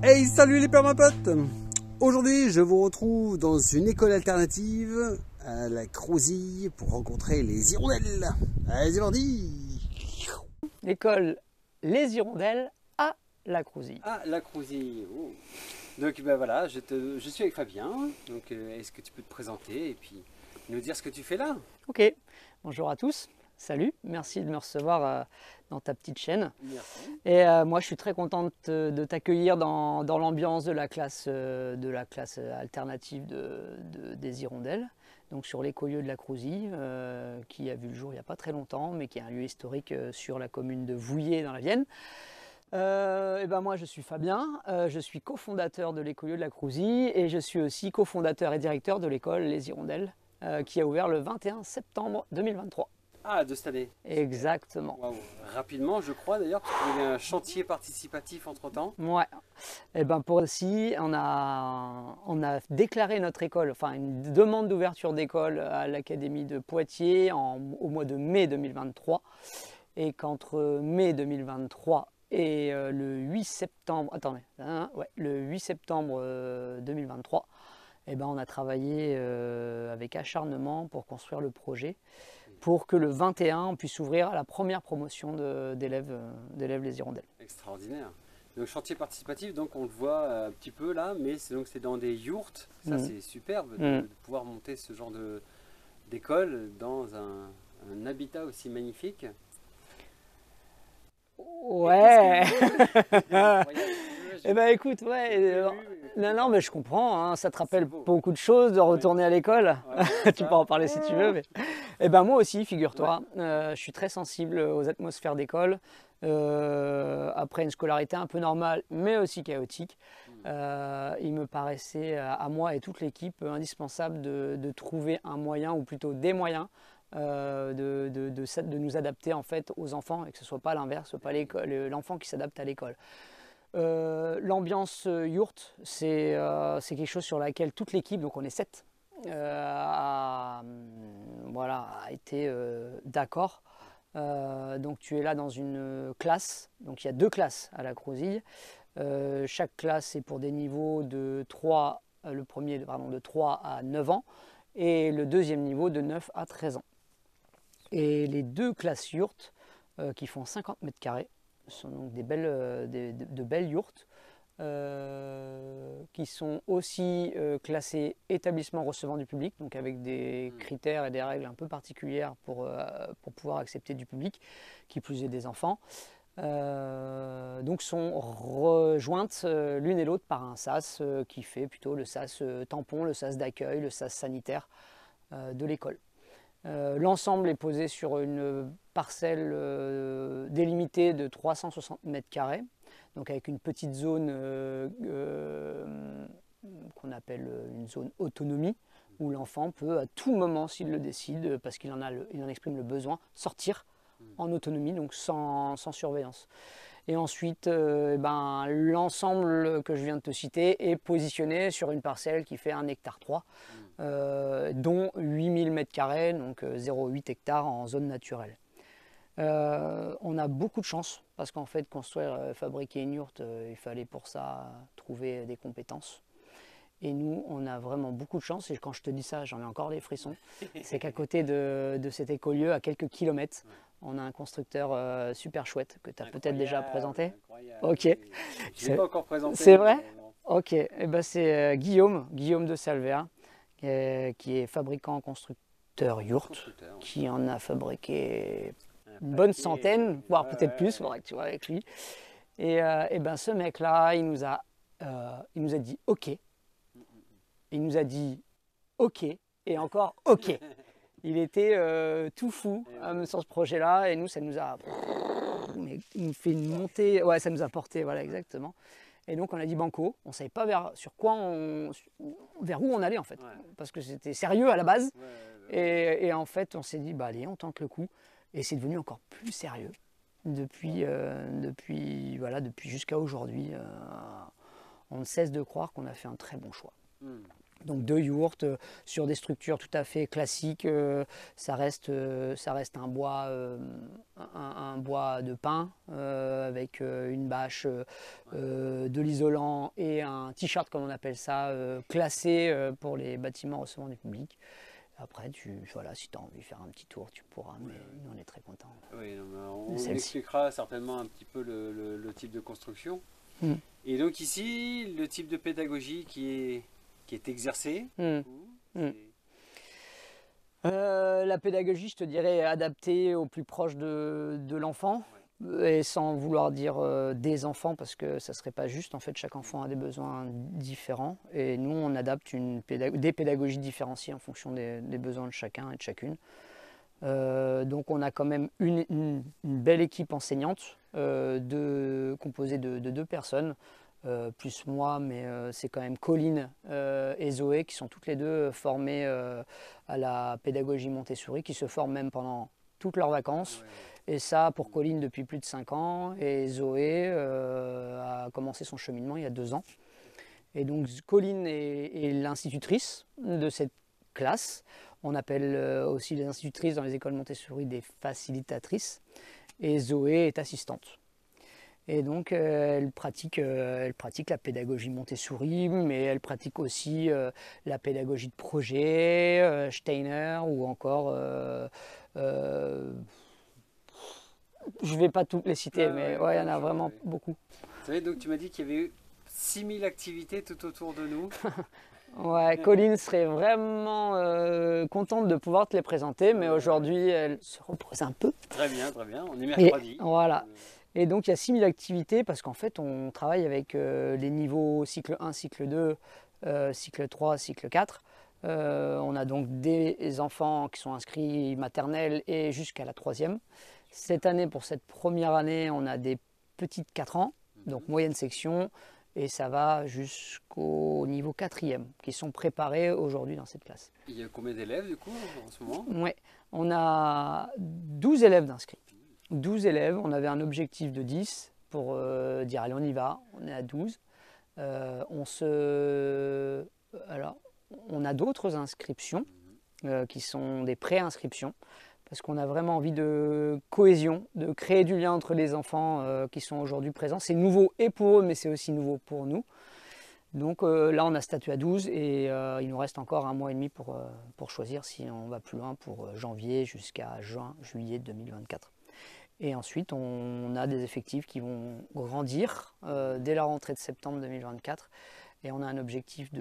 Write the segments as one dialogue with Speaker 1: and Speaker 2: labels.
Speaker 1: Hey, salut les permapotes! Aujourd'hui, je vous retrouve dans une école alternative à la Crouzille pour rencontrer les hirondelles. Allez, c'est parti!
Speaker 2: L'école Les Hirondelles à la Crouzille.
Speaker 1: Ah, la Crouzille. Oh. Donc ben voilà, je suis avec Fabien. Donc est-ce que tu peux te présenter et puis nous dire ce que tu fais là?
Speaker 2: Ok, bonjour à tous, salut, merci de me recevoir dans ta petite chaîne.
Speaker 1: Merci.
Speaker 2: Et moi je suis très contente de t'accueillir dans l'ambiance de la classe alternative des Hirondelles, donc sur l'écolieu de la Crouzille, qui a vu le jour il n'y a pas très longtemps, mais qui est un lieu historique sur la commune de Vouillers dans la Vienne. Et ben moi je suis Fabien, je suis cofondateur de l'écolieu de la Crouzille et je suis aussi cofondateur et directeur de l'école Les Hirondelles qui a ouvert le 21 septembre 2023.
Speaker 1: Ah, de cette année.
Speaker 2: Exactement.
Speaker 1: Waouh. Rapidement, je crois d'ailleurs, parce qu'il y avait un chantier participatif entre-temps.
Speaker 2: Ouais. Et ben pour aussi, on a déclaré notre école, enfin une demande d'ouverture d'école à l'Académie de Poitiers au mois de mai 2023. Et qu'entre mai 2023 et le 8 septembre, attendez, le 8 septembre 2023, eh ben, on a travaillé avec acharnement pour construire le projet, pour que le 21, on puisse ouvrir à la première promotion d'élèves les Hirondelles.
Speaker 1: Extraordinaire. Donc chantier participatif, donc on le voit un petit peu là, mais c'est dans des yourtes. Ça c'est superbe de pouvoir monter ce genre d'école dans un habitat aussi magnifique.
Speaker 2: Ouais. Eh ben écoute, ouais. Non, mais je comprends. Hein, ça te rappelle beaucoup de choses de retourner à l'école.
Speaker 1: Ouais,
Speaker 2: Tu peux en parler si tu veux. Mais... Eh ben moi aussi, figure-toi. Je suis très sensible aux atmosphères d'école. Après une scolarité un peu normale, mais aussi chaotique, il me paraissait à moi et toute l'équipe indispensable de trouver un moyen, ou plutôt des moyens, de nous adapter en fait aux enfants et que ce soit pas l'inverse, pas l'enfant qui s'adapte à l'école. L'ambiance yourte, c'est quelque chose sur laquelle toute l'équipe, donc on est 7, a été d'accord. Donc tu es là dans une classe, donc il y a 2 classes à la Crouzille. Chaque classe est pour des niveaux de 3, le premier de 3 à 9 ans et le deuxième niveau de 9 à 13 ans. Et les 2 classes yourtes qui font 50 mètres carrés sont donc de belles yourtes qui sont aussi classées établissements recevant du public, donc avec des critères et des règles un peu particulières pour pouvoir accepter du public, qui plus est des enfants. Donc sont rejointes l'une et l'autre par un SAS qui fait plutôt le SAS tampon, le SAS d'accueil, le SAS sanitaire de l'école. L'ensemble est posé sur une parcelle délimitée de 360 mètres carrés, donc avec une petite zone qu'on appelle une zone autonomie, où l'enfant peut à tout moment, s'il le décide, parce qu'il en exprime le besoin, sortir en autonomie, donc sans surveillance. Et ensuite, l'ensemble que je viens de te citer est positionné sur une parcelle qui fait 1,3 hectare, dont 8000 m², donc 0,8 hectares en zone naturelle. On a beaucoup de chance, parce qu'en fait, fabriquer une yourte, il fallait pour ça trouver des compétences. Et nous, on a vraiment beaucoup de chance, et quand je te dis ça, j'en ai encore des frissons. C'est qu'à côté de cet écolieu, à quelques kilomètres, on a un constructeur super chouette que tu as peut-être déjà présenté. Ok.
Speaker 1: Je ne l'ai pas encore présenté.
Speaker 2: C'est vrai? Ok. Et ben c'est Guillaume de Salvea, qui est fabricant constructeur yourte, qui en a fabriqué une bonne centaine, voire peut-être plus, il faudrait que tu vois avec lui. Et ben ce mec-là, il nous a dit ok. Il nous a dit ok et encore ok. Il était tout fou sur ce projet-là et nous, ça nous a fait une montée. Ouais, ça nous a porté, voilà, exactement. Et donc, on a dit banco. On ne savait pas vers où on allait, en fait. Ouais. Parce que c'était sérieux à la base. Et en fait, on s'est dit, bah allez, on tente le coup. Et c'est devenu encore plus sérieux depuis jusqu'à aujourd'hui. On ne cesse de croire qu'on a fait un très bon choix. Donc 2 yourtes sur des structures tout à fait classiques. Ça reste un bois de pin avec une bâche, de l'isolant et un t-shirt, comme on appelle ça, classé pour les bâtiments recevant du public. Après, voilà, si tu as envie de faire un petit tour, tu pourras, mais nous on est très contents.
Speaker 1: Oui, on expliquera certainement un petit peu le type de construction. Et donc ici, le type de pédagogie qui est exercée.
Speaker 2: La pédagogie, je te dirais, est adaptée au plus proche de l'enfant. Et sans vouloir dire des enfants, parce que ça ne serait pas juste. En fait, chaque enfant a des besoins différents. Et nous, on adapte des pédagogies différenciées en fonction des besoins de chacun et de chacune. Donc on a quand même une belle équipe enseignante composée de 2 personnes, plus moi, mais c'est quand même Colline et Zoé qui sont toutes les deux formées à la pédagogie Montessori, qui se forment même pendant toutes leurs vacances. Et ça pour Colline depuis plus de 5 ans, et Zoé a commencé son cheminement il y a 2 ans. Et donc Colline est l'institutrice de cette classe. On appelle aussi les institutrices dans les écoles Montessori des facilitatrices. Et Zoé est assistante. Et donc elle pratique la pédagogie Montessori, mais elle pratique aussi la pédagogie de projet, Steiner, ou encore... je ne vais pas toutes les citer, mais ouais, il y en a vraiment beaucoup.
Speaker 1: Vous savez, donc tu m'as dit qu'il y avait eu 6000 activités tout autour de nous.
Speaker 2: Ouais, Colline serait vraiment contente de pouvoir te les présenter, mais aujourd'hui, elle se repose un peu.
Speaker 1: Très bien, on est mercredi.
Speaker 2: Et, voilà. Et donc, il y a 6000 activités parce qu'en fait, on travaille avec les niveaux cycle 1, cycle 2, cycle 3, cycle 4. On a donc des enfants qui sont inscrits maternelle et jusqu'à la 3e. Cette année, pour cette première année, on a des petites 4 ans, donc moyenne section. Et ça va jusqu'au niveau 4e, qui sont préparés aujourd'hui dans cette classe.
Speaker 1: Il y a combien d'élèves du coup en ce moment?
Speaker 2: Oui, on a 12 élèves d'inscrits. 12 élèves, on avait un objectif de 10 pour dire allez on y va, on est à 12. Alors, on a d'autres inscriptions qui sont des pré-inscriptions, parce qu'on a vraiment envie de cohésion, de créer du lien entre les enfants qui sont aujourd'hui présents. C'est nouveau et pour eux, mais c'est aussi nouveau pour nous. Donc là, on a statué à 12 et il nous reste encore 1 mois et demi pour choisir si on va plus loin pour janvier jusqu'à juillet 2024. Et ensuite, on a des effectifs qui vont grandir dès la rentrée de septembre 2024. Et on a un objectif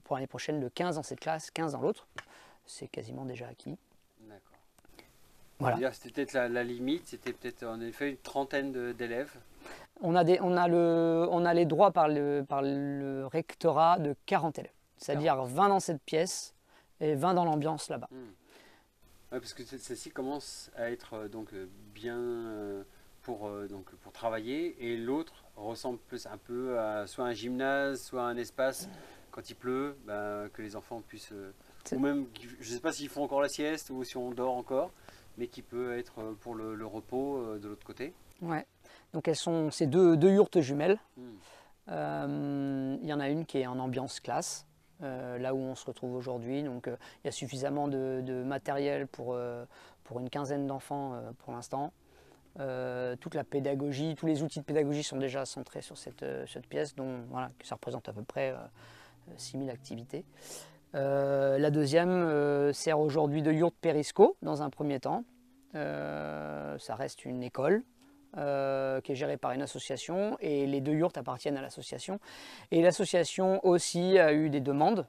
Speaker 2: pour l'année prochaine de 15 dans cette classe, 15 dans l'autre. C'est quasiment déjà acquis.
Speaker 1: Voilà. C'était peut-être la limite, c'était peut-être en effet une trentaine d'élèves.
Speaker 2: On a les droits par le rectorat de 40 élèves, c'est-à-dire 20 dans cette pièce et 20 dans l'ambiance là-bas.
Speaker 1: Ouais, parce que celle-ci commence à être bien pour travailler, et l'autre ressemble plus un peu à soit un gymnase, soit un espace quand il pleut, que les enfants puissent... ou même, je ne sais pas s'ils font encore la sieste ou si on dort encore, mais qui peut être pour le repos de l'autre côté.
Speaker 2: Ouais. Donc c'est deux yourtes jumelles. Il y en a une qui est en ambiance classe, là où on se retrouve aujourd'hui. Donc il y a suffisamment de matériel pour une quinzaine d'enfants pour l'instant. Toute la pédagogie, tous les outils de pédagogie sont déjà centrés sur cette pièce, dont voilà, ça représente à peu près 6000 activités. La deuxième sert aujourd'hui de yourte périsco dans un premier temps. Ça reste une école qui est gérée par une association, et les 2 yourtes appartiennent à l'association. Et l'association aussi a eu des demandes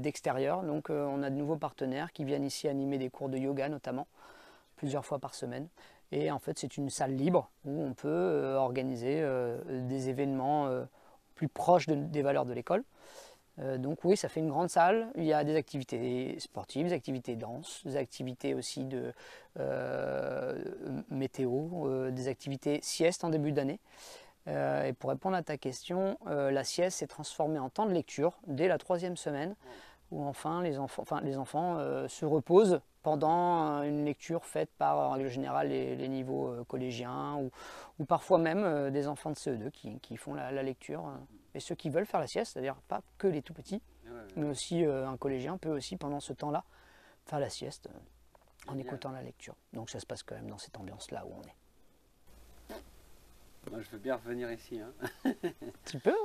Speaker 2: d'extérieur, donc on a de nouveaux partenaires qui viennent ici animer des cours de yoga notamment, plusieurs fois par semaine. Et en fait c'est une salle libre où on peut organiser des événements plus proches des valeurs de l'école. Donc oui, ça fait une grande salle. Il y a des activités sportives, des activités danse, des activités aussi de météo, des activités sieste en début d'année. Et pour répondre à ta question, la sieste s'est transformée en temps de lecture dès la 3e semaine, où enfin les enfants se reposent pendant une lecture faite par, en règle générale, les niveaux collégiens, ou parfois même des enfants de CE2 qui font la lecture. Et ceux qui veulent faire la sieste, c'est-à-dire pas que les tout petits. Mais aussi un collégien peut aussi pendant ce temps-là faire la sieste en écoutant la lecture. Donc ça se passe quand même dans cette ambiance-là où on est.
Speaker 1: Moi, je veux bien revenir ici. Hein.
Speaker 2: Tu peux?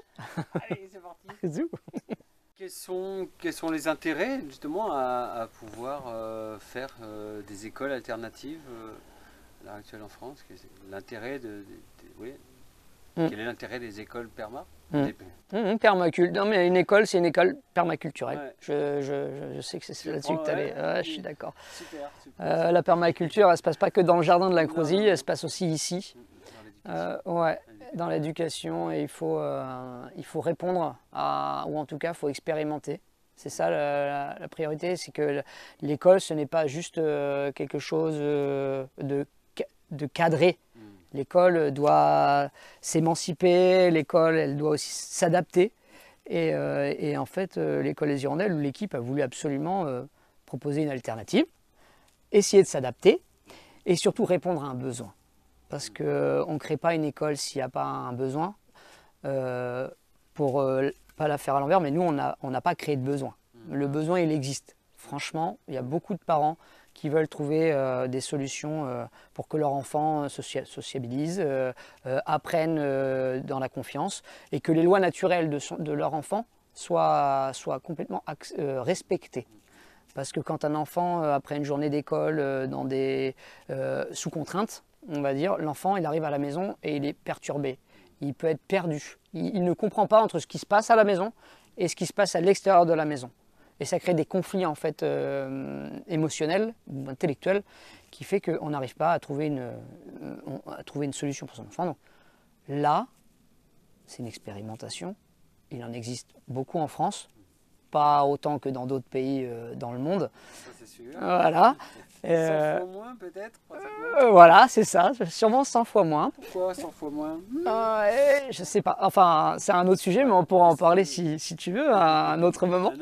Speaker 1: Allez, c'est parti.
Speaker 2: Zou.
Speaker 1: Quels sont les intérêts justement à pouvoir faire des écoles alternatives à l'heure actuelle en France? L'intérêt oui. Quel est l'intérêt des écoles perma?
Speaker 2: Permaculture. Non, mais une école, c'est une école permaculturelle. Ouais. Je sais que c'est là-dessus que tu allais. Ouais, je suis d'accord.
Speaker 1: Super.
Speaker 2: La permaculture, elle ne se passe pas que dans le jardin de la Crouzille, elle se passe aussi ici. Ouais, dans l'éducation, et il faut répondre ou en tout cas, il faut expérimenter. C'est ça la priorité, c'est que l'école, ce n'est pas juste quelque chose de cadré. L'école doit s'émanciper, l'école, elle doit aussi s'adapter. Et en fait, l'école des Hirondelles, ou l'équipe, a voulu absolument proposer une alternative, essayer de s'adapter et surtout répondre à un besoin. Parce qu'on ne crée pas une école s'il n'y a pas un besoin, pour pas la faire à l'envers, mais nous, on n'a pas créé de besoin. Le besoin, il existe. Franchement, il y a beaucoup de parents qui veulent trouver des solutions pour que leur enfant sociabilise, apprenne dans la confiance, et que les lois naturelles de leur enfant soient complètement respectées. Parce que quand un enfant, après une journée d'école, sous contrainte, on va dire, l'enfant, il arrive à la maison et il est perturbé. Il peut être perdu. Il ne comprend pas entre ce qui se passe à la maison et ce qui se passe à l'extérieur de la maison. Et ça crée des conflits en fait émotionnels ou intellectuels qui fait qu'on n'arrive pas à trouver une solution pour son enfant. Donc, là, c'est une expérimentation. Il en existe beaucoup en France, pas autant que dans d'autres pays dans le monde.
Speaker 1: Ça, c'est sûr.
Speaker 2: Voilà.
Speaker 1: 100 fois moins peut-être.
Speaker 2: Voilà, c'est ça, sûrement 100 fois moins.
Speaker 1: Pourquoi 100 fois moins?
Speaker 2: Je sais pas, enfin c'est un autre sujet, mais on pourra en parler si tu veux à un autre moment.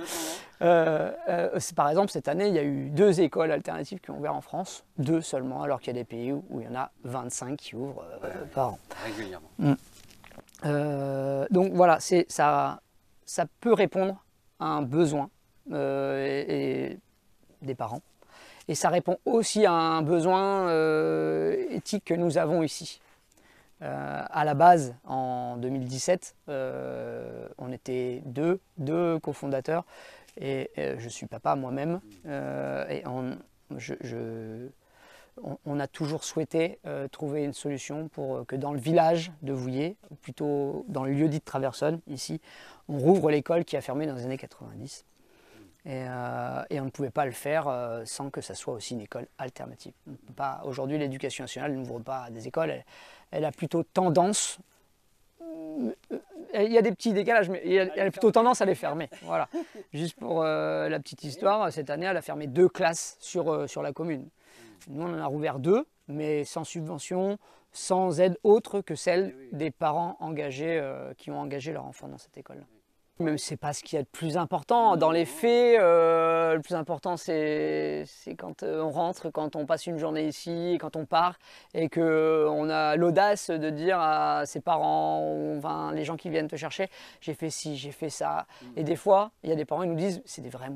Speaker 2: Par exemple, cette année, il y a eu 2 écoles alternatives qui ont ouvert en France, 2 seulement, alors qu'il y a des pays où il y en a 25 qui ouvrent par an.
Speaker 1: Régulièrement.
Speaker 2: Donc voilà, ça peut répondre à un besoin et des parents. Et ça répond aussi à un besoin éthique que nous avons ici. À la base, en 2017, on était deux cofondateurs et je suis papa moi-même. Et on a toujours souhaité trouver une solution pour que dans le village de Vouillers, ou plutôt dans le lieu-dit de Traversonne, ici, on rouvre l'école qui a fermé dans les années 90. Et on ne pouvait pas le faire sans que ça soit aussi une école alternative. Aujourd'hui, l'éducation nationale n'ouvre pas des écoles, elle a plutôt tendance, il y a des petits décalages, mais elle a plutôt tendance à les fermer. Voilà. Juste pour la petite histoire, cette année, elle a fermé 2 classes sur la commune. Nous, on en a rouvert 2, mais sans subvention, sans aide autre que celle des parents engagés qui ont engagé leur enfant dans cette école-là. Même c'est pas ce qu'il y a de plus important. Dans les faits, le plus important c'est quand on rentre, quand on passe une journée ici, quand on part et qu'on a l'audace de dire à ses parents, ou, enfin, les gens qui viennent te chercher, j'ai fait ci, j'ai fait ça. Et des fois, il y a des parents qui nous disent, c'est un vrai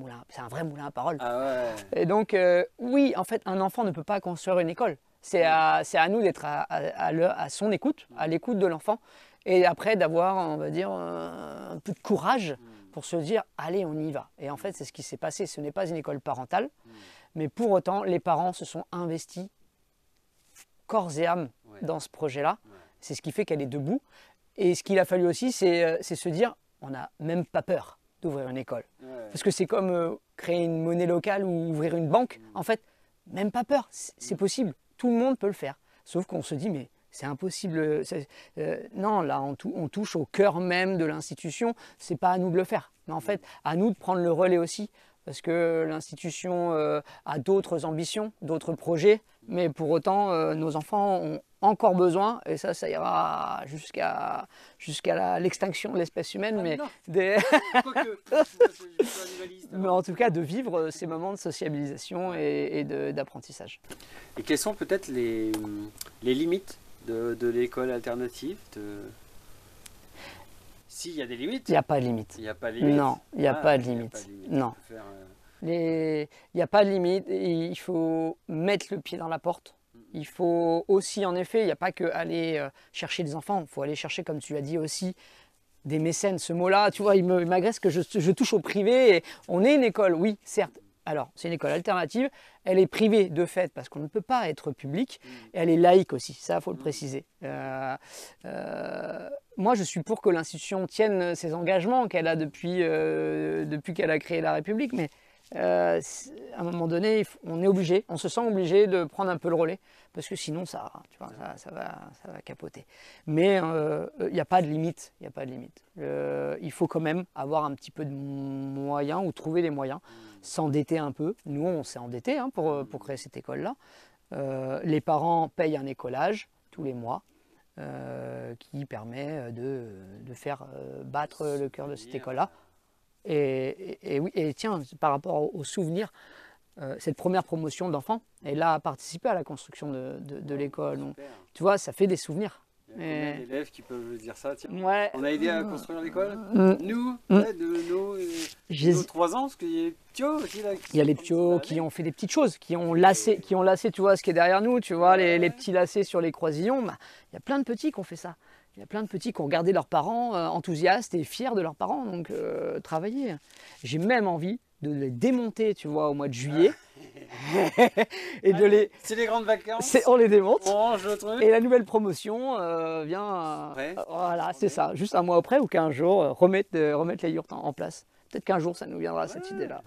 Speaker 2: moulin à parole.
Speaker 1: Ah ouais.
Speaker 2: Et donc, oui, en fait, un enfant ne peut pas construire une école. C'est à nous d'être à son écoute, à l'écoute de l'enfant. Et après d'avoir, on va dire, un peu de courage pour se dire, allez, on y va. Et en fait, c'est ce qui s'est passé. Ce n'est pas une école parentale, mais pour autant, les parents se sont investis corps et âme dans ce projet-là. C'est ce qui fait qu'elle est debout. Et ce qu'il a fallu aussi, c'est se dire, on n'a même pas peur d'ouvrir une école. Parce que c'est comme créer une monnaie locale ou ouvrir une banque. En fait, même pas peur, c'est possible. Tout le monde peut le faire. Sauf qu'on se dit, mais c'est impossible. Non, là, on touche au cœur même de l'institution. C'est pas à nous de le faire. Mais en fait, à nous de prendre le relais aussi. Parce que l'institution a d'autres ambitions, d'autres projets. Mais pour autant, nos enfants ont encore besoin, et ça ira jusqu'à l'extinction de l'espèce humaine. Mais mais en tout cas, de vivre ces moments de sociabilisation et d'apprentissage.
Speaker 1: Et quelles sont peut-être les limites de l'école alternative S'il y a des limites.
Speaker 2: Il n'y a pas de limite.
Speaker 1: Il n'y a pas de limite.
Speaker 2: Non, il n'y a pas de limite. Non. Il n'y a pas de limite. Il faut mettre le pied dans la porte. Il faut aussi, en effet, il n'y a pas que aller chercher des enfants. Il faut aller chercher, comme tu l'as dit aussi, des mécènes. Ce mot-là, tu vois, il m'agresse que je touche au privé. Et on est une école, oui, certes. Alors, c'est une école alternative. Elle est privée de fait parce qu'on ne peut pas être public. Et elle est laïque aussi, ça, il faut le préciser. Moi, je suis pour que l'institution tienne ses engagements qu'elle a depuis qu'elle a créé la République. Mais à un moment donné, on est obligé, on se sent obligé de prendre un peu le relais parce que sinon ça va capoter. Mais il n'y a pas de limite, il n'y a pas de limite. Il faut quand même avoir un petit peu de moyens ou trouver les moyens, s'endetter un peu. Nous, on s'est endetté pour créer cette école-là. Les parents payent un écolage tous les mois. Qui permet de faire battre le cœur de cette école-là. Et oui, et tiens, par rapport aux souvenirs, cette première promotion d'enfants, elle a participé à la construction de l'école. Donc, tu vois, ça fait des souvenirs.
Speaker 1: Il y a combien d'élèves qui peuvent dire ça? Tiens,
Speaker 2: ouais.
Speaker 1: On a aidé à construire l'école. Nous, de nos 3 ans, parce qu'il y a les ptios aussi là.
Speaker 2: Il y a les ptios qui ont fait des petites choses, qui ont lacé, tu vois, ce qui est derrière nous, tu vois, les petits lacets sur les croisillons. Bah, il y a plein de petits qui ont fait ça. Il y a plein de petits qui ont regardé leurs parents enthousiastes et fiers de leurs parents, donc travailler. J'ai même envie de les démonter, tu vois, au mois de juillet. Et
Speaker 1: c'est les grandes vacances.
Speaker 2: On les démonte.
Speaker 1: On range le truc.
Speaker 2: Et la nouvelle promotion vient. Voilà, c'est ça. Juste un mois après ou 15 jours, remettre les yurts en place. Peut-être qu'un jour, ça nous viendra cette idée-là.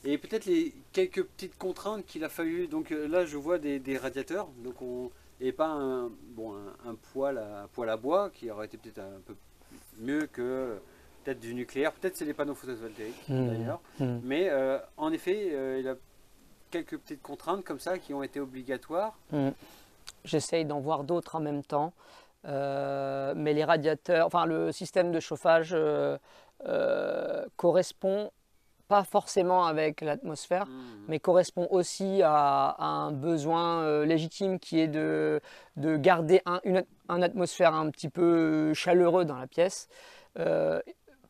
Speaker 1: Et peut-être quelques petites contraintes qu'il a fallu. Donc là, je vois des radiateurs. Donc et pas un poêle à bois qui aurait été peut-être un peu mieux que peut-être du nucléaire. Peut-être c'est les panneaux photovoltaïques d'ailleurs. Mais en effet, il a quelques petites contraintes comme ça qui ont été obligatoires.
Speaker 2: J'essaye d'en voir d'autres en même temps. Mais les radiateurs, enfin le système de chauffage correspond pas forcément avec l'atmosphère, mais correspond aussi à un besoin légitime qui est de garder un atmosphère un petit peu chaleureux dans la pièce.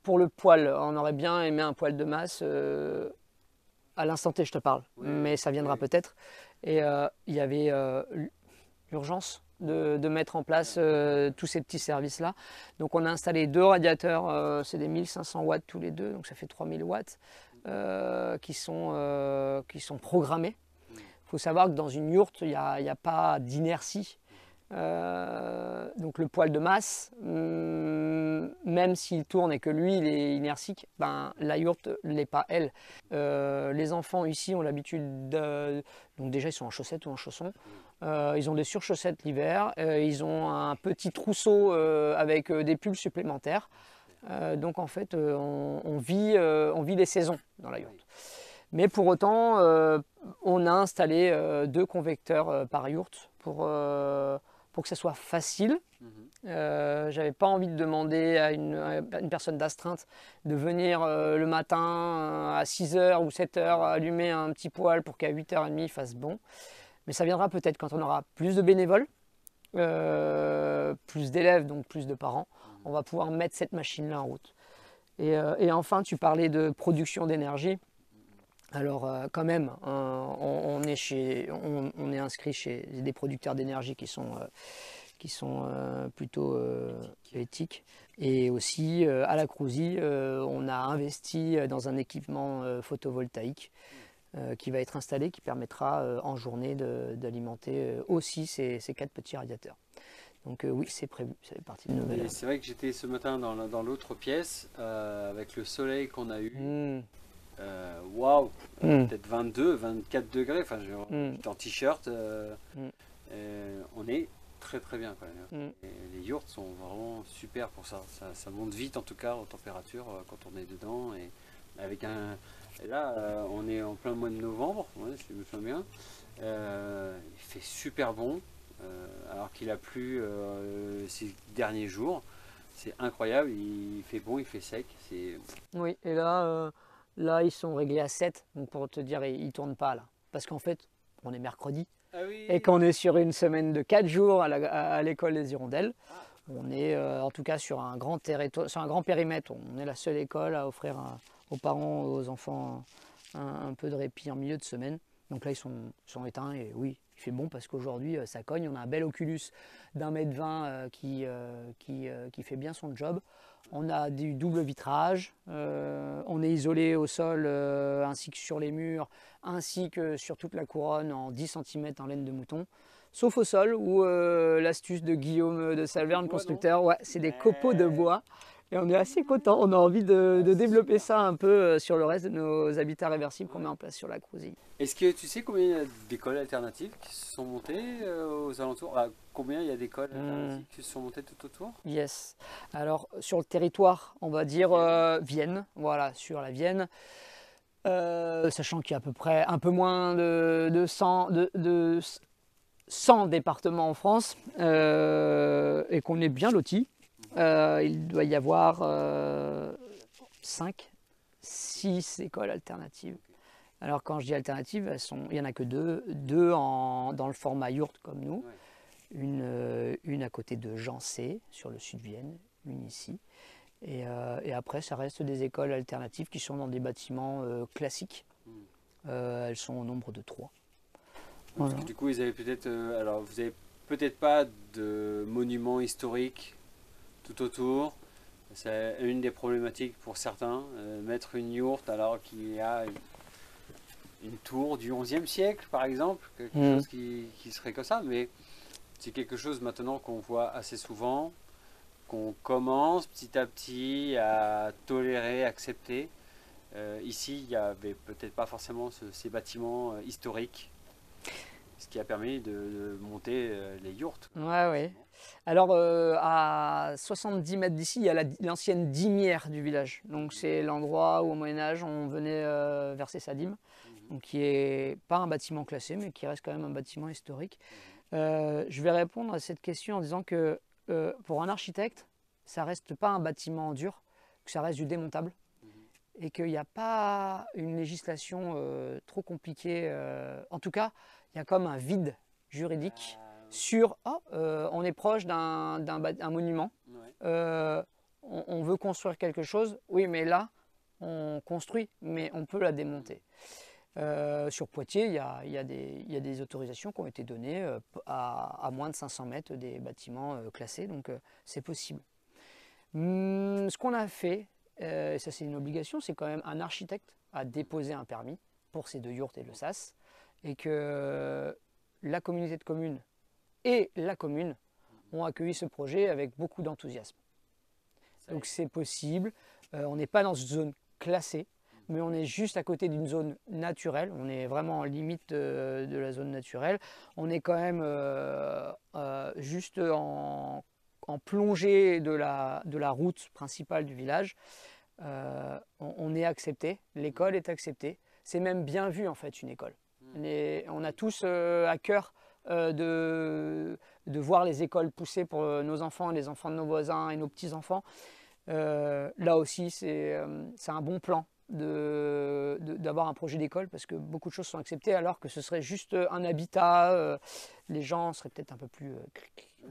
Speaker 2: Pour le poêle, on aurait bien aimé un poêle de masse. À l'instant T, je te parle, mais ça viendra peut-être. Et il y avait l'urgence de mettre en place tous ces petits services-là. Donc on a installé 2 radiateurs, c'est des 1500 watts tous les deux, donc ça fait 3000 watts, qui sont programmés. Il faut savoir que dans une yourte, il n'y a pas d'inertie. Donc le poêle de masse, même s'il tourne et que lui il est inertique, ben, la yourte ne l'est pas elle. Les enfants ici ont l'habitude donc déjà ils sont en chaussettes ou en chaussons, ils ont des surchaussettes l'hiver, ils ont un petit trousseau avec des pulls supplémentaires. Donc en fait on vit les saisons dans la yourte. Mais pour autant on a installé 2 convecteurs par yourte pour que ça soit facile. J'avais pas envie de demander à une personne d'astreinte de venir le matin à 6h ou 7h allumer un petit poêle pour qu'à 8h30 il fasse bon. Mais ça viendra peut-être quand on aura plus de bénévoles, plus d'élèves, donc plus de parents. On va pouvoir mettre cette machine-là en route. Et enfin, tu parlais de production d'énergie. Alors quand même, on est inscrit chez des producteurs d'énergie qui sont plutôt éthiques. Et aussi à la Crouzille, on a investi dans un équipement photovoltaïque qui va être installé, qui permettra en journée d'alimenter aussi ces 4 petits radiateurs. Donc oui, c'est prévu, ça fait partie de nouvelles.
Speaker 1: C'est vrai que j'étais ce matin dans l'autre pièce avec le soleil qu'on a eu. Waouh, peut-être 22, 24 degrés, enfin j'étais en t-shirt, on est très très bien quand même. Et les yurts sont vraiment super pour ça. Ça monte vite en tout cas en température quand on est dedans. Et avec et là on est en plein mois de novembre, si je me souviens bien. Il fait super bon alors qu'il a plu ces derniers jours. C'est incroyable, il fait bon, il fait sec.
Speaker 2: Oui, et là, ils sont réglés à 7, donc pour te dire, ils ne tournent pas là. Parce qu'en fait, on est mercredi, et qu'on est sur une semaine de 4 jours à l'école des Hirondelles, On est en tout cas sur un grand territoire, sur un grand périmètre. On est la seule école à offrir aux parents, aux enfants un peu de répit en milieu de semaine. Donc là ils sont éteints et oui, il fait bon parce qu'aujourd'hui ça cogne. On a un bel Oculus d'1,20 m qui fait bien son job. On a du double vitrage, on est isolé au sol ainsi que sur les murs, ainsi que sur toute la couronne en 10 cm en laine de mouton. Sauf au sol où l'astuce de Guillaume de Salverne, constructeur, ouais, c'est des copeaux de bois. Et on est assez content, on a envie de développer ça un peu sur le reste de nos habitats réversibles qu'on met en place sur la Crouzille.
Speaker 1: Est-ce que tu sais combien il y a d'écoles alternatives qui se sont montées aux alentours? Combien il y a d'écoles alternatives qui se sont montées tout autour?
Speaker 2: Yes. Alors sur le territoire, on va dire Vienne, voilà, sur la Vienne. Sachant qu'il y a à peu près un peu moins de 100 départements en France et qu'on est bien lotis. Il doit y avoir 5, 6 écoles alternatives. Alors quand je dis alternatives, il n'y en a que deux dans le format yourte comme nous. Une à côté de Jancé, sur le sud de Vienne, une ici. Et après, ça reste des écoles alternatives qui sont dans des bâtiments classiques. Elles sont au nombre de 3.
Speaker 1: Parce que du coup, ils avaient peut-être, alors vous n'avez peut-être pas de monuments historiques tout autour. C'est une des problématiques pour certains, mettre une yourte alors qu'il y a une tour du XIe siècle, par exemple, quelque chose qui serait comme ça. Mais c'est quelque chose maintenant qu'on voit assez souvent, qu'on commence petit à petit à tolérer, accepter. Ici, il n'y avait peut-être pas forcément ces bâtiments historiques, ce qui a permis de monter les yourtes.
Speaker 2: Ouais. Alors, à 70 mètres d'ici, il y a l'ancienne dîmière du village. Donc, c'est l'endroit où, au Moyen-Âge, on venait verser sa dîme. Donc, qui n'est pas un bâtiment classé, mais qui reste quand même un bâtiment historique. Je vais répondre à cette question en disant que pour un architecte, ça reste pas un bâtiment dur, que ça reste du démontable. Et qu'il n'y a pas une législation trop compliquée. En tout cas, il y a comme un vide juridique sur on est proche d'un monument, on veut construire quelque chose, oui, mais là, on construit, mais on peut la démonter. Sur Poitiers, il y a des autorisations qui ont été données à moins de 500 mètres des bâtiments classés, donc c'est possible. Ce qu'on a fait, et ça c'est une obligation, c'est quand même un architecte à déposer un permis pour ces 2 yourtes et le sas, et que la communauté de communes et la commune ont accueilli ce projet avec beaucoup d'enthousiasme. Donc c'est possible, on n'est pas dans une zone classée, mais on est juste à côté d'une zone naturelle, on est vraiment en limite de la zone naturelle, on est quand même juste en plongée de la route principale du village. On est accepté, l'école est acceptée, c'est même bien vu en fait une école. On a tous à cœur de voir les écoles pousser pour nos enfants, les enfants de nos voisins et nos petits-enfants. Là aussi, c'est un bon plan d'avoir un projet d'école parce que beaucoup de choses sont acceptées alors que ce serait juste un habitat. Les gens seraient peut-être un peu plus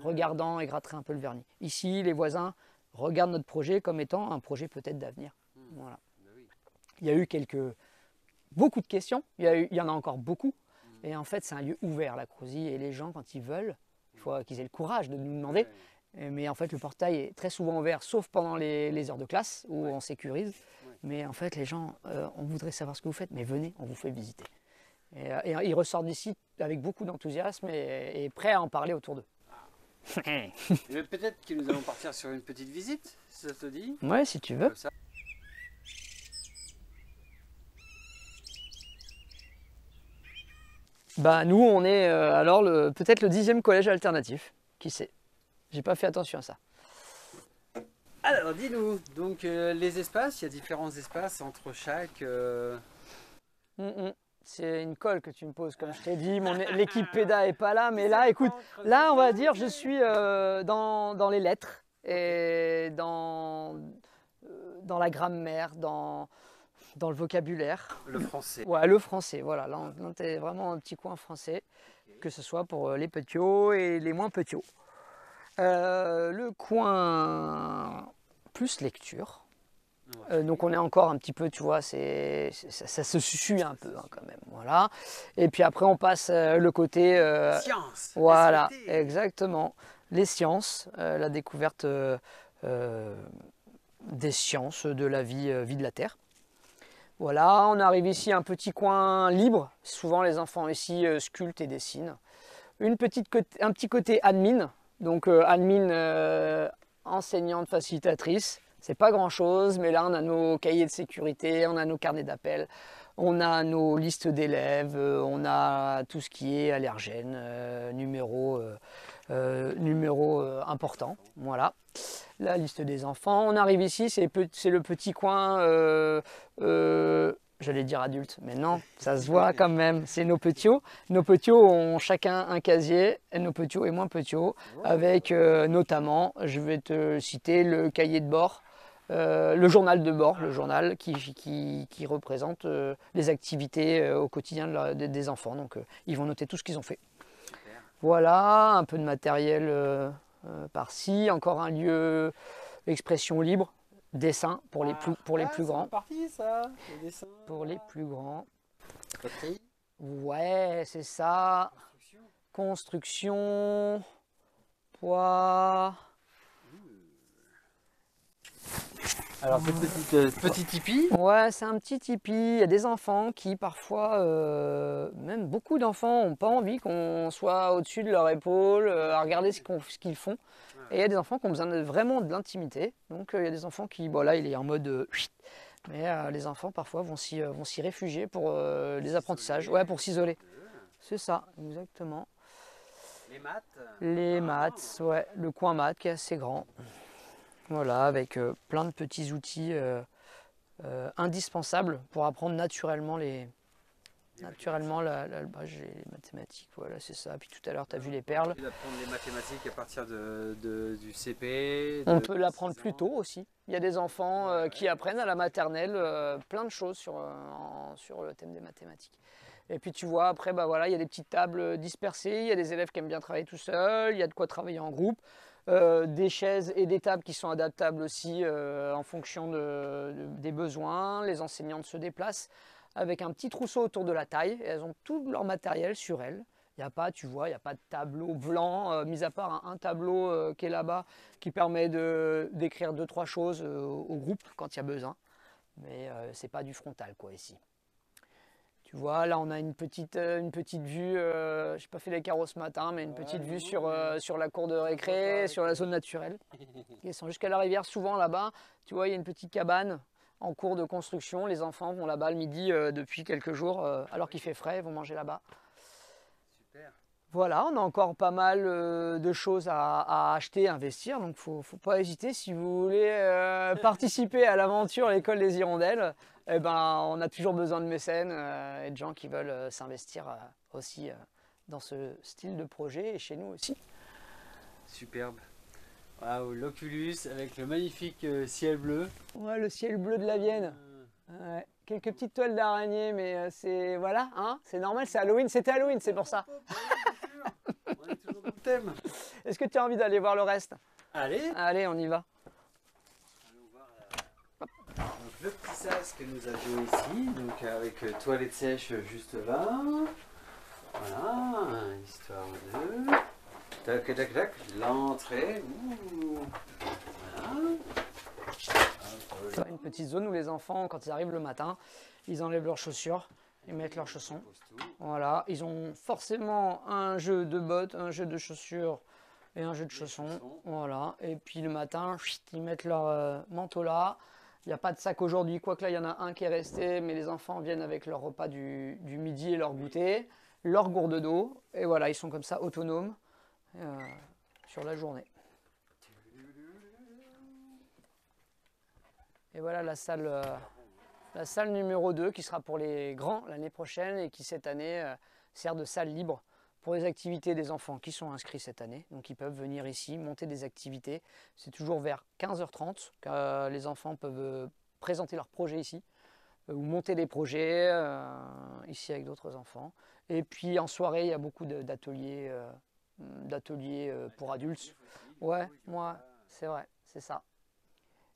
Speaker 2: regardants et gratteraient un peu le vernis. Ici, les voisins regardent notre projet comme étant un projet peut-être d'avenir. Voilà. Il y a eu beaucoup de questions, il y en a encore beaucoup. Et en fait, c'est un lieu ouvert, la Crouzille, et les gens, quand ils veulent, il faut qu'ils aient le courage de nous demander. Mais en fait, le portail est très souvent ouvert, sauf pendant les heures de classe, où on sécurise. Mais en fait, les gens, on voudrait savoir ce que vous faites, mais venez, on vous fait visiter. Et ils ressortent d'ici avec beaucoup d'enthousiasme et prêts à en parler autour d'eux.
Speaker 1: Peut-être que nous allons partir sur une petite visite, si ça te dit.
Speaker 2: Ouais, si tu veux.
Speaker 1: Comme ça.
Speaker 2: Bah, nous, on est alors peut-être le 10e collège alternatif. Qui sait? J'ai pas fait attention à ça.
Speaker 1: Alors, dis-nous, donc les espaces, il y a différents espaces entre chaque...
Speaker 2: C'est une colle que tu me poses, comme je t'ai dit. L'équipe PEDA est pas là, mais là, écoute, là, on va dire, je suis dans les lettres et dans la grammaire, dans le vocabulaire.
Speaker 1: Le français.
Speaker 2: Ouais, le français, voilà. Là, on est vraiment un petit coin français, que ce soit pour les petits et les moins petits. Le coin plus lecture. Donc on est encore un petit peu, tu vois, ça se suit un peu hein, quand même. Voilà. Et puis après on passe le côté...
Speaker 1: sciences.
Speaker 2: Voilà, exactement. Les sciences, la découverte des sciences, de la vie de la Terre. Voilà, on arrive ici à un petit coin libre. Souvent les enfants ici sculptent et dessinent. Un petit côté admin. Donc admin, enseignante, facilitatrice. C'est pas grand chose, mais là on a nos cahiers de sécurité, on a nos carnets d'appel, on a nos listes d'élèves, on a tout ce qui est allergène, numéro important. Voilà, la liste des enfants. On arrive ici, c'est le petit coin, j'allais dire adulte, mais non, ça se voit quand même. C'est nos petits. Nos petits ont chacun un casier, et nos petits et moins petits, avec notamment, je vais te citer le cahier de bord. Le journal de bord, le journal qui représente les activités au quotidien des enfants. Donc ils vont noter tout ce qu'ils ont fait.
Speaker 1: Super.
Speaker 2: Voilà, un peu de matériel par-ci, encore un lieu expression libre, dessin pour les plus grands.
Speaker 1: C'est parti ça, les dessins.
Speaker 2: Pour les plus grands.
Speaker 1: Poterie.
Speaker 2: Ouais, c'est ça. Construction, poids.
Speaker 1: Alors ce petit tipi.
Speaker 2: Ouais, c'est un petit tipi. Il y a des enfants qui parfois, même beaucoup d'enfants, n'ont pas envie qu'on soit au-dessus de leur épaule, à regarder ce qu'ils font. Et il y a des enfants qui ont besoin vraiment de l'intimité. Donc il y a des enfants qui, bon là il est en mode... mais les enfants parfois vont s'y réfugier pour les apprentissages. Ouais, pour s'isoler. C'est ça, exactement.
Speaker 1: Les maths.
Speaker 2: Les maths, ouais. Le coin maths qui est assez grand. Voilà, avec plein de petits outils indispensables pour apprendre naturellement les mathématiques. Voilà, c'est ça. Puis tout à l'heure, tu as vu les perles.
Speaker 1: Apprendre les mathématiques à partir du CP.
Speaker 2: On peut l'apprendre plus tôt aussi. Il y a des enfants qui apprennent à la maternelle plein de choses sur le thème des mathématiques. Et puis tu vois, après, bah voilà, il y a des petites tables dispersées, il y a des élèves qui aiment bien travailler tout seuls, il y a de quoi travailler en groupe. Des chaises et des tables qui sont adaptables aussi en fonction des besoins. Les enseignantes se déplacent avec un petit trousseau autour de la taille et elles ont tout leur matériel sur elles. Il n'y a pas, tu vois, il n'y a pas de tableau blanc, mis à part un tableau qui est là-bas qui permet d'écrire 2-3 choses au groupe quand il y a besoin. Mais c'est pas du frontal quoi ici. Tu vois, là on a une petite vue, je n'ai pas fait les carreaux ce matin, mais une petite vue sur la cour de récré, sur la zone naturelle. Ils sont jusqu'à la rivière, souvent là-bas, tu vois, il y a une petite cabane en cours de construction. Les enfants vont là-bas le midi depuis quelques jours, alors qu'il fait frais, ils vont manger là-bas.
Speaker 1: Super.
Speaker 2: Voilà, on a encore pas mal de choses à acheter, à investir, donc il ne faut pas hésiter si vous voulez participer à l'aventure L'école des hirondelles. Eh ben, on a toujours besoin de mécènes et de gens qui veulent s'investir aussi dans ce style de projet et chez nous aussi.
Speaker 1: Superbe. Waouh, l'Oculus avec le magnifique ciel bleu.
Speaker 2: Ouais, le ciel bleu de la Vienne. Ouais, quelques petites toiles d'araignée, mais c'est voilà, hein, c'est normal, c'est Halloween. C'était Halloween, c'est pour ça.
Speaker 1: On est toujours dans le thème.
Speaker 2: Est-ce que tu as envie d'aller voir le reste?
Speaker 1: Allez.
Speaker 2: Allez, on y va.
Speaker 1: Donc, le petit sas que nous avions ici, donc avec toilette sèche juste là. Voilà, histoire de... Tac, tac, tac, l'entrée.
Speaker 2: Voilà. Une petite zone où les enfants, quand ils arrivent le matin, ils enlèvent leurs chaussures, ils mettent leurs chaussons. Voilà, ils ont forcément un jeu de bottes, un jeu de chaussures et un jeu de chaussons. Voilà, et puis le matin, ils mettent leur manteau là. Il n'y a pas de sac aujourd'hui, quoique là il y en a un qui est resté, mais les enfants viennent avec leur repas du midi et leur goûter, leur gourde d'eau, et voilà, ils sont comme ça autonomes sur la journée. Et voilà la salle numéro 2 qui sera pour les grands l'année prochaine et qui cette année sert de salle libre pour les activités des enfants qui sont inscrits cette année. Donc ils peuvent venir ici, monter des activités. C'est toujours vers 15h30 que les enfants peuvent présenter leurs projets ici ou monter des projets ici avec d'autres enfants. Et puis en soirée, il y a beaucoup d'ateliers d'ateliers pour adultes. Ouais, moi, c'est vrai, c'est ça.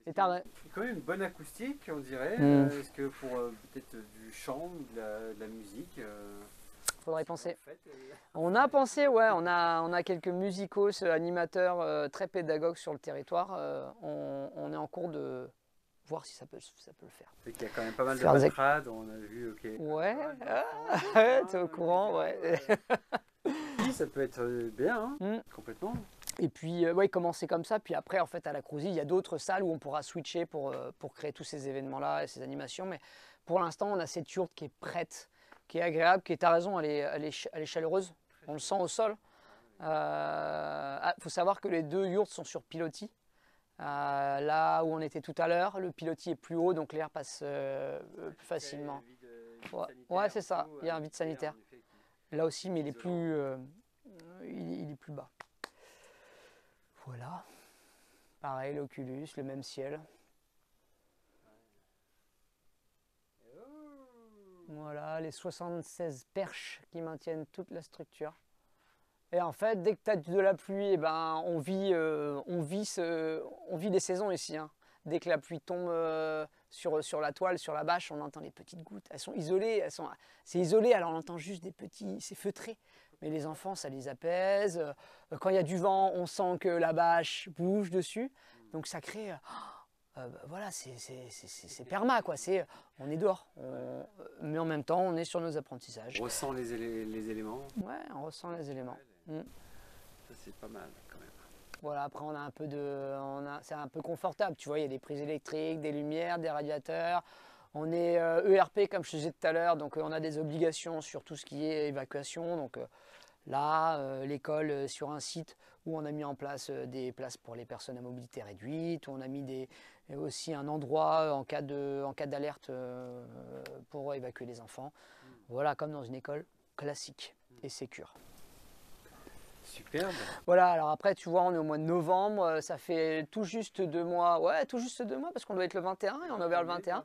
Speaker 2: Et t'as
Speaker 1: quand même une bonne acoustique, on dirait. Est-ce que pour peut-être du chant, de la musique
Speaker 2: faudrait y penser. On a pensé, ouais, on a quelques musicos, animateurs très pédagogues sur le territoire. On est en cours de voir si ça peut le faire.
Speaker 1: Il y a quand même pas mal de batrades, on a vu, ok.
Speaker 2: Ouais, t'es au courant, ouais.
Speaker 1: Oui, ça peut être bien, hein, complètement.
Speaker 2: Et puis, ouais, commencer comme ça. Puis après, en fait, à la Cruzy, il y a d'autres salles où on pourra switcher pour créer tous ces événements-là et ces animations. Mais pour l'instant, on a cette yourte qui est prête, qui est agréable, qui est, t'as raison, elle est chaleureuse. On le sent au sol. Faut savoir que les deux yourtes sont sur pilotis. Là où on était tout à l'heure, le pilotis est plus haut, donc l'air passe plus facilement. Ouais, c'est ça. Il y a un vide sanitaire. Là aussi, mais il est plus bas. Voilà. Pareil, l'Oculus, le même ciel. Voilà, les 76 perches qui maintiennent toute la structure. Et en fait, dès que tu as de la pluie, eh ben, on vit les saisons ici. Hein. Dès que la pluie tombe sur la toile, sur la bâche, on entend les petites gouttes. Elles sont isolées, c'est isolé, alors on entend juste des petits, c'est feutré. Mais les enfants, ça les apaise. Quand il y a du vent, on sent que la bâche bouge dessus. Donc ça crée... voilà, c'est perma, quoi. On est dehors. Mais en même temps, on est sur nos apprentissages.
Speaker 1: On ressent les éléments.
Speaker 2: Ouais, on ressent les éléments.
Speaker 1: Ça, c'est pas mal, quand même.
Speaker 2: Voilà, après, on a un peu c'est un peu confortable. Tu vois, il y a des prises électriques, des lumières, des radiateurs. On est ERP, comme je te disais tout à l'heure, donc on a des obligations sur tout ce qui est évacuation. Donc là, l'école sur un site où on a mis en place des places pour les personnes à mobilité réduite, où on a mis aussi un endroit en cas d'alerte pour évacuer les enfants. Voilà, comme dans une école classique et sécure.
Speaker 1: Superbe.
Speaker 2: Voilà, alors après, tu vois, on est au mois de novembre, ça fait tout juste 2 mois. Ouais, tout juste 2 mois, parce qu'on doit être le 21 et on a ouvert le 21.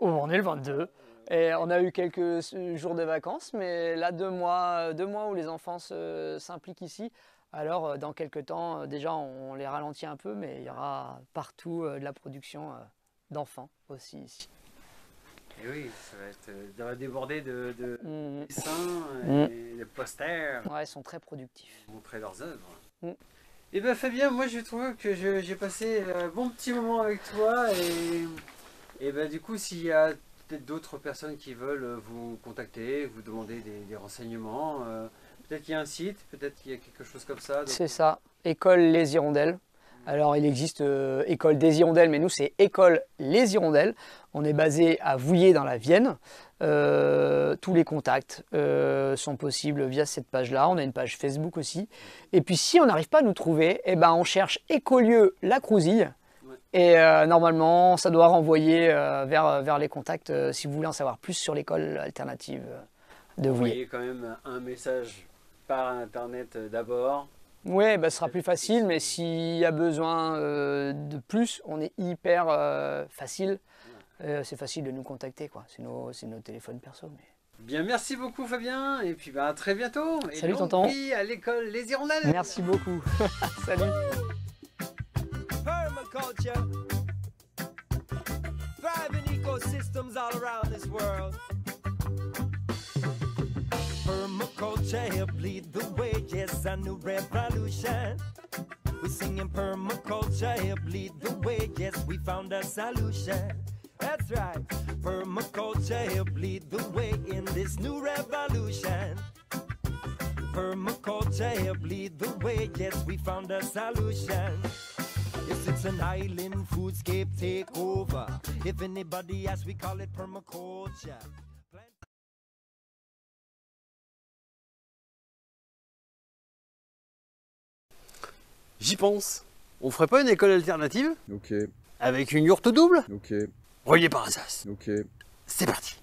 Speaker 2: Oh, on est le 22. Et on a eu quelques jours de vacances, mais là, 2 mois où les enfants s'impliquent ici. Alors, dans quelques temps, déjà, on les ralentit un peu, mais il y aura partout de la production d'enfants aussi ici.
Speaker 1: Et oui, ça va déborder de dessins et de posters.
Speaker 2: Ouais, ils sont très productifs.
Speaker 1: Montrer leurs œuvres. Et bien Fabien, moi je trouve que j'ai passé un bon petit moment avec toi et ben, du coup s'il y a peut-être d'autres personnes qui veulent vous contacter, vous demander des renseignements, peut-être qu'il y a un site, peut-être qu'il y a quelque chose comme ça.
Speaker 2: C'est ça, École Les Hirondelles. Alors il existe École des Hirondelles, mais nous c'est École Les Hirondelles. On est basé à Vouillé dans la Vienne. Tous les contacts sont possibles via cette page-là. On a une page Facebook aussi. Et puis si on n'arrive pas à nous trouver, eh ben, on cherche Écolieu La Crouzille. Et normalement, ça doit renvoyer vers les contacts si vous voulez en savoir plus sur l'école alternative de Vouillé.
Speaker 1: Vous voyez quand même un message par Internet d'abord.
Speaker 2: Oui, bah, ce sera plus facile, mais s'il y a besoin de plus, on est hyper facile. C'est facile de nous contacter, quoi. C'est nos téléphones perso. Mais...
Speaker 1: Bien, merci beaucoup Fabien, et puis à très bientôt.
Speaker 2: Salut tonton.
Speaker 1: Et à l'école Les Hirondelles.
Speaker 2: Merci beaucoup. Salut.
Speaker 3: Permaculture, thriving ecosystems all around this world. Permaculture help lead the way, yes, a new revolution. We're singing permaculture help lead the way, yes, we found a solution. That's right, permaculture help lead the way in this new revolution. Permaculture help lead the way, yes, we found a solution. Yes, it's an island foodscape takeover. If anybody asks, we call it permaculture.
Speaker 1: J'y pense. On ferait pas une école alternative?
Speaker 4: Ok.
Speaker 1: Avec une yourte double?
Speaker 4: Ok.
Speaker 1: Reliée par un sas.
Speaker 4: Ok.
Speaker 1: C'est parti.